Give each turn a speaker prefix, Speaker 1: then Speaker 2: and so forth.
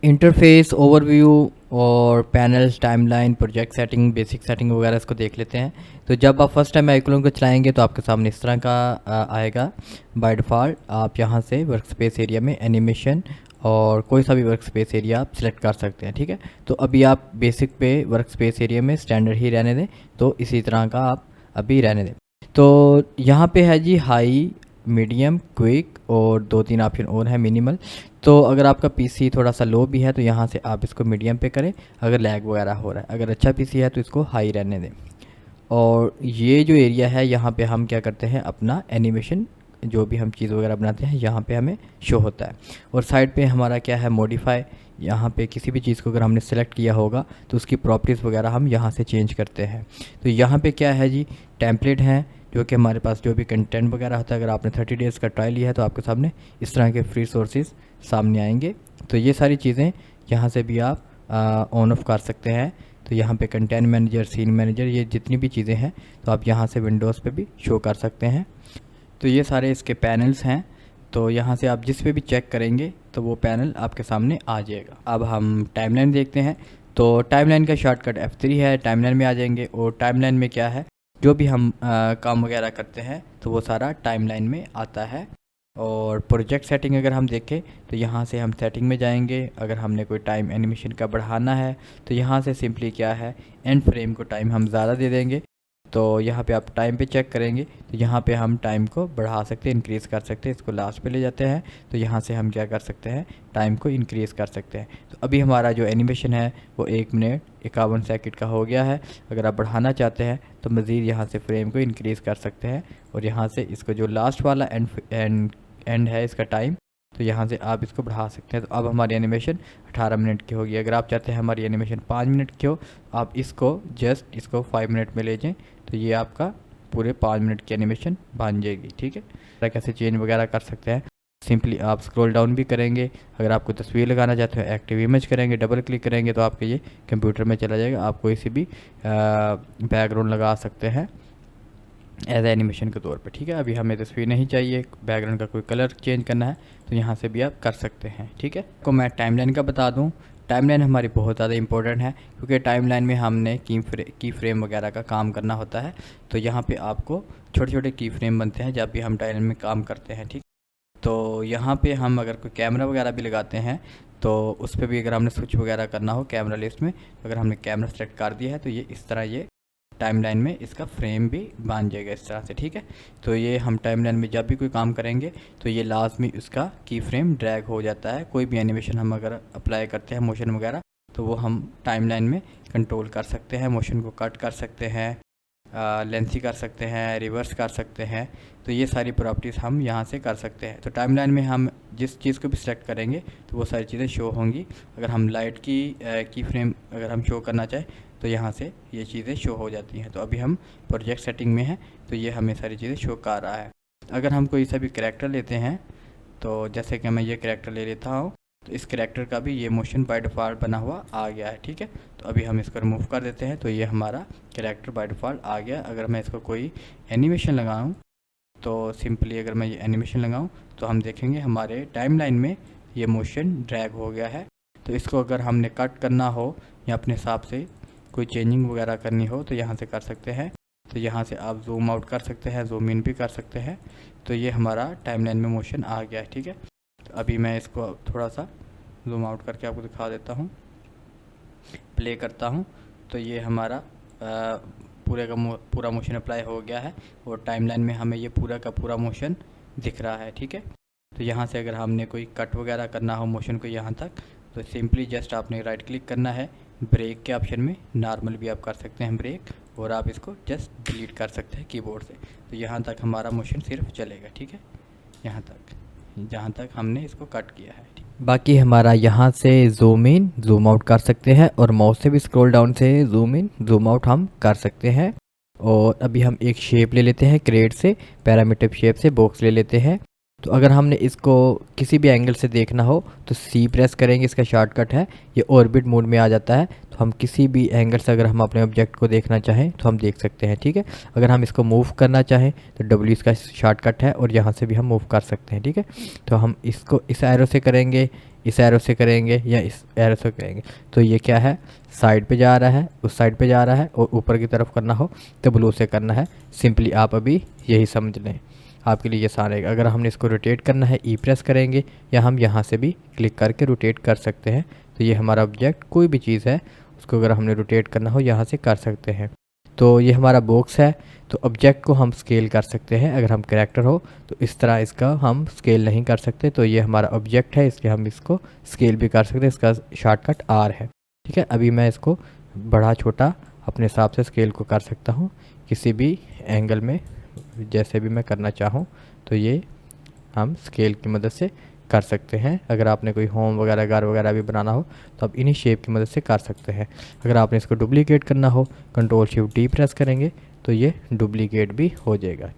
Speaker 1: Interface overview और panels, timeline, project setting, basic setting वगैरह इसको देख लेते हैं। तो जब आप फर्स्ट टाइम आइकॉन को चलाएंगे तो आपके सामने इस तरह का आएगा। बाय डिफ़ॉल्ट आप यहाँ से वर्क स्पेस एरिया में एनिमेशन और कोई सा भी वर्क स्पेस एरिया आप सिलेक्ट कर सकते हैं, ठीक है। तो अभी आप बेसिक पे वर्क स्पेस एरिया में स्टैंडर्ड ही रहने दें, तो इसी तरह का आप अभी रहने दें। तो यहाँ पे है जी हाई, मीडियम, क्विक और 2-3 ऑप्शन और है मिनिमल। तो अगर आपका पीसी थोड़ा सा लो भी है तो यहाँ से आप इसको मीडियम पे करें अगर लैग वगैरह हो रहा है। अगर अच्छा पीसी है तो इसको हाई रहने दें। और ये जो एरिया है यहाँ पे हम क्या करते हैं, अपना एनिमेशन जो भी हम चीज़ वगैरह बनाते हैं यहाँ पे हमें शो होता है। और साइड पे हमारा क्या है, मॉडिफाई। यहाँ पे किसी भी चीज़ को अगर हमने सेलेक्ट किया होगा तो उसकी प्रॉपर्टीज़ वगैरह हम यहाँ से चेंज करते हैं। तो यहाँ पे क्या है जी, टेम्पलेट हैं जो कि हमारे पास जो भी कंटेंट वगैरह होता है। अगर आपने 30 डेज़ का ट्रायल लिया है तो आपके सामने इस तरह के फ्री सोर्सेज सामने आएंगे। तो ये सारी चीज़ें यहाँ से भी आप ऑन ऑफ कर सकते हैं। तो यहाँ पे कंटेंट मैनेजर, सीन मैनेजर, ये जितनी भी चीज़ें हैं तो आप यहाँ से विंडोज़ पे भी शो कर सकते हैं। तो ये सारे इसके पैनल्स हैं। तो यहाँ से आप जिस पे भी चेक करेंगे तो वो पैनल आपके सामने आ जाएगा। अब हम टाइमलाइन देखते हैं। तो टाइमलाइन का शॉर्टकट F3 है। टाइमलाइन में आ जाएंगे और टाइमलाइन में क्या है, जो भी हम काम वगैरह करते हैं तो वो सारा टाइमलाइन में आता है। और प्रोजेक्ट सेटिंग अगर हम देखें तो यहाँ से हम सेटिंग में जाएंगे। अगर हमने कोई टाइम एनिमेशन का बढ़ाना है तो यहाँ से सिंपली क्या है, एंड फ्रेम को टाइम हम ज़्यादा दे देंगे। तो यहाँ पे आप टाइम पे चेक करेंगे तो यहाँ पे हम टाइम को बढ़ा सकते हैं, इंक्रीज़ कर सकते हैं। इसको लास्ट पे ले जाते हैं तो यहाँ से हम क्या कर सकते हैं, टाइम को इंक्रीज़ कर सकते हैं। तो अभी हमारा जो एनिमेशन है वो 1 मिनट 51 सेकंड का हो गया है। अगर आप बढ़ाना चाहते हैं तो मज़ीद यहाँ से फ्रेम को इंक्रीज़ कर सकते हैं। और यहाँ से इसको जो लास्ट वाला एंड है इसका टाइम, तो यहाँ से आप इसको बढ़ा सकते हैं। तो अब हमारी एनिमेशन 18 मिनट की होगी। अगर आप चाहते हैं हमारी एनिमेशन 5 मिनट की हो, आप इसको जस्ट इसको 5 मिनट में ले जाएं तो ये आपका पूरे 5 मिनट की एनिमेशन बन जाएगी, ठीक है। कैसे चेंज वगैरह कर सकते हैं, सिंपली आप स्क्रॉल डाउन भी करेंगे। अगर आपको तस्वीर लगाना चाहते हो, एक्टिव इमेज करेंगे, डबल क्लिक करेंगे तो आपके ये कंप्यूटर में चला जाएगा। आप कोई सी भी बैकग्राउंड लगा सकते हैं एज एनिमेशन के तौर पे, ठीक है। अभी हमें तस्वीर नहीं चाहिए, बैकग्राउंड का कोई कलर चेंज करना है तो यहाँ से भी आप कर सकते हैं, ठीक है। तो मैं टाइमलाइन का बता दूँ। टाइमलाइन हमारी बहुत ज़्यादा इंपॉर्टेंट है क्योंकि टाइमलाइन में हमने की फ्रेम वगैरह का काम करना होता है। तो यहाँ पे आपको छोटे छोटे की फ्रेम बनते हैं जब भी हम टाइमलाइन में काम करते हैं, ठीक। तो यहाँ पे हम अगर कोई कैमरा वगैरह भी लगाते हैं तो उस पर भी अगर हमने स्विच वगैरह करना हो कैमरा लिस्ट में, तो अगर हमने कैमरा सेलेक्ट कर दिया है तो ये इस तरह ये टाइमलाइन में इसका फ्रेम भी बन जाएगा इस तरह से, ठीक है। तो ये हम टाइमलाइन में जब भी कोई काम करेंगे तो ये लाजमी उसका की फ्रेम ड्रैग हो जाता है। कोई भी एनिमेशन हम अगर अप्लाई करते हैं, मोशन वगैरह, तो वो हम टाइमलाइन में कंट्रोल कर सकते हैं। मोशन को कट कर सकते हैं, लेंथी कर सकते हैं, रिवर्स कर सकते हैं। तो ये सारी प्रॉपर्टीज़ हम यहाँ से कर सकते हैं। तो टाइमलाइन में हम जिस चीज़ को भी सिलेक्ट करेंगे तो वो सारी चीज़ें शो होंगी। अगर हम लाइट की फ्रेम अगर हम शो करना चाहें तो यहाँ से ये चीज़ें शो हो जाती हैं। तो अभी हम प्रोजेक्ट सेटिंग में हैं तो ये हमें सारी चीज़ें शो कर रहा है। अगर हम कोई सा भी करैक्टर लेते हैं, तो जैसे कि मैं ये करैक्टर ले लेता हूँ तो इस करैक्टर का भी ये मोशन बाय डिफ़ॉल्ट बना हुआ आ गया है, ठीक है। तो अभी हम इसको रिमूव कर देते हैं तो ये हमारा करैक्टर बाय डिफ़ॉल्ट आ गया। अगर मैं इसको कोई एनिमेशन लगाऊँ तो सिंपली अगर मैं ये एनिमेशन लगाऊँ तो हम देखेंगे हमारे टाइमलाइन में ये मोशन ड्रैग हो गया है। तो इसको अगर हमने कट करना हो या अपने हिसाब से कोई चेंजिंग वगैरह करनी हो तो यहाँ से कर सकते हैं। तो यहाँ से आप जूम आउट कर सकते हैं, जूम इन भी कर सकते हैं। तो ये हमारा टाइमलाइन में मोशन आ गया है, ठीक है। तो अभी मैं इसको थोड़ा सा जूम आउट करके आपको दिखा देता हूँ, प्ले करता हूँ। तो ये हमारा पूरा मोशन अप्लाई हो गया है और टाइमलाइन में हमें ये पूरा का पूरा मोशन दिख रहा है, ठीक है। तो यहाँ से अगर हमने कोई कट वगैरह करना हो मोशन को यहाँ तक, तो सिंपली जस्ट आपने राइट क्लिक करना है, ब्रेक के ऑप्शन में नॉर्मल भी आप कर सकते हैं ब्रेक, और आप इसको जस्ट डिलीट कर सकते हैं कीबोर्ड से। तो यहाँ तक हमारा मोशन सिर्फ चलेगा, ठीक है, यहाँ तक जहाँ तक हमने इसको कट किया है। बाकी हमारा यहाँ से जूम इन जूम आउट कर सकते हैं और माउस से भी स्क्रॉल डाउन से जूम इन जूम आउट हम कर सकते हैं। और अभी हम एक शेप ले लेते हैं, क्रिएट से पैरामीटर शेप से बॉक्स ले लेते हैं। तो अगर हमने इसको किसी भी एंगल से देखना हो तो सी प्रेस करेंगे, इसका शॉर्टकट है, ये ऑर्बिट मोड में आ जाता है। तो हम किसी भी एंगल से अगर हम अपने ऑब्जेक्ट को देखना चाहें तो हम देख सकते हैं, ठीक है। अगर हम इसको मूव करना चाहें तो डब्ल्यू इसका शॉर्टकट है और यहाँ से भी हम मूव कर सकते हैं, ठीक है। तो हम इसको इस एरो से करेंगे, इस एरो से करेंगे या इस एरो से करेंगे तो ये क्या है, साइड पे जा रहा है, उस साइड पे जा रहा है, और ऊपर की तरफ करना हो तो ब्लू से करना है। सिंपली आप अभी यही समझ लें, आपके लिए ये आसान रहेगा। अगर हमने इसको रोटेट करना है ई प्रेस करेंगे, या हम यहाँ से भी क्लिक करके रोटेट कर सकते हैं। तो ये हमारा ऑब्जेक्ट कोई भी चीज़ है उसको अगर हमने रोटेट करना हो यहाँ से कर सकते हैं। तो ये हमारा बॉक्स है। तो ऑब्जेक्ट को हम स्केल कर सकते हैं, अगर हम कैरेक्टर हो तो इस तरह इसका हम स्केल नहीं कर सकते। तो ये हमारा ऑब्जेक्ट है, इसलिए हम इसको स्केल भी कर सकते हैं, इसका शॉर्टकट आर है। ठीक है, अभी मैं इसको बड़ा छोटा अपने हिसाब से स्केल को कर सकता हूँ किसी भी एंगल में, जैसे भी मैं करना चाहूँ। तो ये हम स्केल की मदद से कर सकते हैं। अगर आपने कोई होम वगैरह घर वगैरह भी बनाना हो तो आप इन्हीं शेप की मदद से कर सकते हैं। अगर आपने इसको डुप्लीकेट करना हो, कंट्रोल शिफ्ट डी प्रेस करेंगे तो ये डुप्लीकेट भी हो जाएगा।